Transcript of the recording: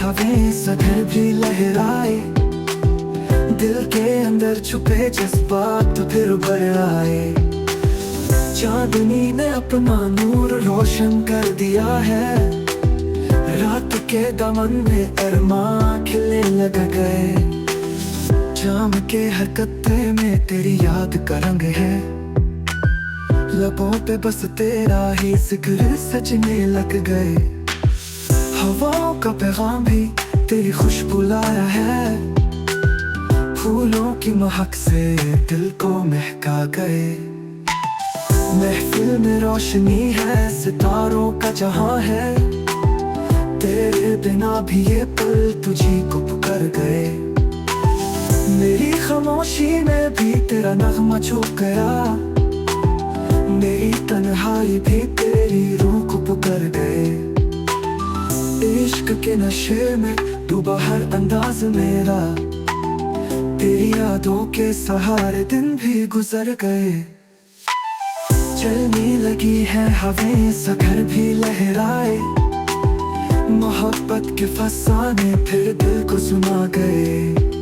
हवें सगर भी लहराए, दिल के अंदर छुपे जज्बात फिर उभर आए। चांदनी ने अपना नूर रोशन कर दिया है, रात के दामन में अरमां खिलने लग गए। शाम के हर कत्ते में तेरी याद का रंग है, लबों पे बस तेरा ही जिक्र सजने लग गए। हवाओं का पैगाम भी तेरी खुशबू लाया है, फूलों की महक से दिल को महका गए। महफिल में रोशनी है, सितारों का जहां है, तेरे बिना भी ये पल तुझी को पुकार गए। मेरी खामोशी में भी तेरा नगमा छुप गया, मेरी तन्हाई भी तेरी रूह को पुकार गए। इश्क के नशे में डूबा हर अंदाज मेरा, तेरी यादों के सहारे दिन भी गुजर गए। चलने लगी है हवें सगर भी लहराए, मोहब्बत के फसाने फिर दिल को सुना गए।